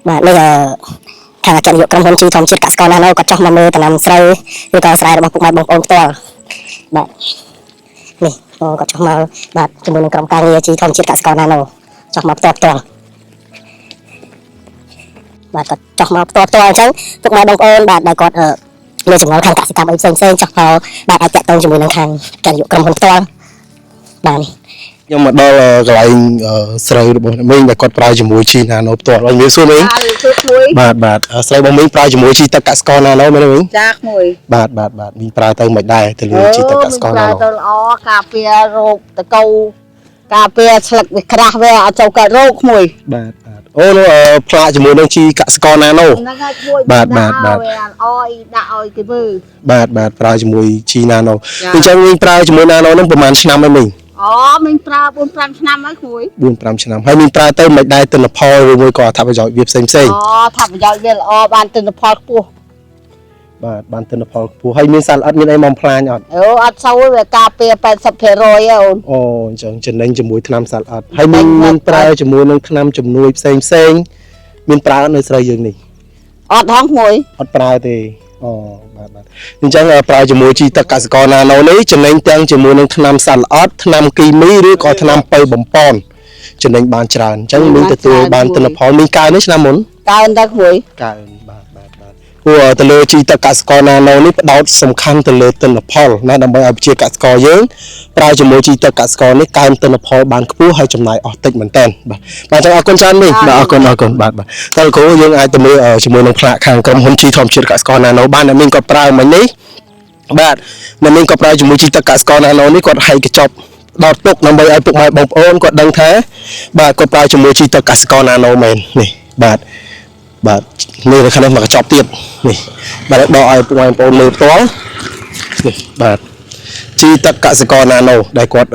បាទនេះខាងអគ្គនាយកក្រុមហ៊ុនជីធម្មជាតិកសិករណាណូក៏ចុះមកមើលដំណាំស្រូវឬក៏ស្រែរបស់ពុកម៉ែបងប្អូនផ្ទាល់បាទនេះក៏ចុះមកបាទជាមួយនឹងក្រុមការងារជីធម្មជាតិកសិករណាណូចុះមកផ្ទាល់បាទក៏ចុះមកផ្ទាល់អញ្ចឹងពុកម៉ែបងប្អូនបាទដែលគាត់មានចំណងខាងកសិកម្មអីផ្សេងចុះមកបាទអាចតាក់ទងជាមួយនឹងខាងអគ្គនាយកក្រុមហ៊ុនផ្ទាល់បាទខ្ញុំមកដល់កន្លែងស្រូវរបស់មីងដែលគាត់ប្រើជាមួយជីណាណូផ្ទាល់អញ្ចឹងសួរមីងបាទស្រូវរបស់មីងប្រើជាមួយជីទឹកកសិករណាណូមែនទេមីងចាក្មួយបាទមីងប្រើទៅមិនដែរទៅលើជីទឹកកសិករណាណូទៅល្អការពាររោគតកូវការពារស្លឹកវាក្រាស់វាអត់ចូលកើតរោគក្មួយបាទអូនោះផ្លាកជាមួយនឹងជីកសិករណាណូហ្នឹងហើយក្មួយបាទវាអោយដាក់ឲ្យគេមើលបាទប្រើជាមួយជីណាណូអញ្ចឹងមីងប្រើជាមួយណាណូហ្នឹងប្រហែលឆ្នាំហើយមីងមិញប្រើ 4-5 ឆ្នាំហើយក្មួយ 4-5 ឆ្នាំហើយមីងប្រើទៅមិនដែរទិន្នផលឬមួយក៏អត្ថប្រយោជន៍វាផ្សេងអត្ថប្រយោជន៍វាល្អបានទិន្នផលខ្ពស់បាទបានទិន្នផលខ្ពស់ហើយមានសារល្អិតមានអីមកផ្លាញអត់អត់សូវវាការពារ 80% អូនអូអញ្ចឹងចំណេញជាមួយថ្នាំសារល្អិតហើយមានប្រើជាមួយនឹងថ្នាំជំនួយផ្សេងមានប្រើនៅស្រូវយើងនេះអត់ហងក្មួយអត់ប្រើទេអូបាទអញ្ចឹងប្រើជាមួយជីទឹកកសិករណាណូនេះចំណេញទាំងជាមួយនឹងថ្នាំសារល្អិតថ្នាំគីមីឬក៏ថ្នាំប៉ូវបំប៉នចំណេញបានច្រើនអញ្ចឹងមានទទួលបានទិន្នផលមានកើនេះឆ្នាំមុនកើទៅក្មួយកើបាទព្រោះទៅលើជីទឹកកសិករណាណូនេះផ្ដោតសំខាន់ទៅលើទិន្នផលណាដើម្បីឲ្យប្រជាកសិករយើងប្រើជាមួយជីទឹកកសិករនេះកើនទិន្នផលបានខ្ពស់ហើយចំណាយអស់តិចមែនតើបាទអញ្ចឹងអរគុណច្រើននេះបាទអរគុណបាទតើគ្រូយើងអាចទៅមើលជាមួយនឹងផ្លាកខាងក្រុមហ៊ុនជីធម្មជាតិកសិករណាណូបានអ្នកមីងគាត់ប្រើមិញនេះបាទអ្នកមីងគាត់ប្រើជាមួយជីទឹកកសិករណាណូនេះគាត់ហែកកញ្ចប់ដល់ទុកដើម្បីឲ្យពុកម៉ែបងប្អូនគាត់ដឹងថាបាទគាត់ប្រើជាមួយជីទឹកកសិករណាណូមែននេះបាទនេះនៅខាងនេះមកកញ្ចប់ទៀតនេះបាទដកឲ្យពុកម៉ែបងប្អូនមើលផ្ទាល់នេះបាទជីទឹកកសិករណាណូដែលគាត់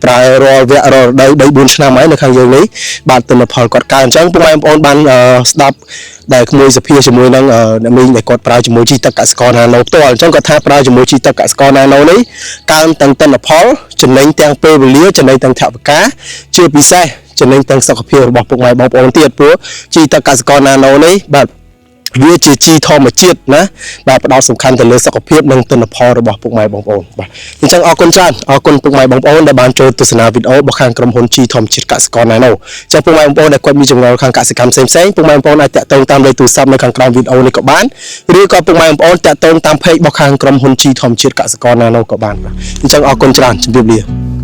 ប្រើរាល់វគ្គរាល់រដូវ3-4ឆ្នាំហើយនៅខាងយើងនេះបាទទិន្នផលគាត់កើនអញ្ចឹងពុកម៉ែបងប្អូនបានស្ដាប់ដែលក្មួយសភាជាមួយនឹងអ្នកមីងដែលគាត់ប្រើជាមួយជីទឹកកសិករណាណូផ្ទាល់អញ្ចឹងគាត់ថាប្រើជាមួយជីទឹកកសិករណាណូនេះកើនទាំងទិន្នផលចំណេញទាំងពេលវេលាចំណេញទាំងថវិកាជាពិសេសចំណេញទាំងសុខភាពរបស់ពុកម៉ែបងប្អូនទៀតព្រោះជីទឹកកសិករណាណូនេះបាទវាជាជីធម្មជាតិណាបាទផ្ដោតសំខាន់ទៅលើសុខភាពនិងទិន្នផលរបស់ពុកម៉ែបងប្អូនបាទអញ្ចឹងអរគុណច្រើនអរគុណពុកម៉ែបងប្អូនដែលបានចូលទស្សនាវីដេអូរបស់ខាងក្រុមហ៊ុនជីធម្មជាតិកសិករណាណូចា៎ពុកម៉ែបងប្អូនដែលគាត់មានចំណូលខាងកសិកម្មផ្សេងពុកម៉ែបងប្អូនអាចតាក់ទងតាមលេខទូរស័ព្ទនៅខាងក្រោមវីដេអូនេះក៏បានឬក៏ពុកម៉ែបងប្អូនតាក់ទងតាមเพจរបស់ខាងក្រុមហ៊ុនជីធម្មជាតិកសិករណាណូក៏បានបាទអញ្ចឹងអរគុណច្រើនជម្រាបលា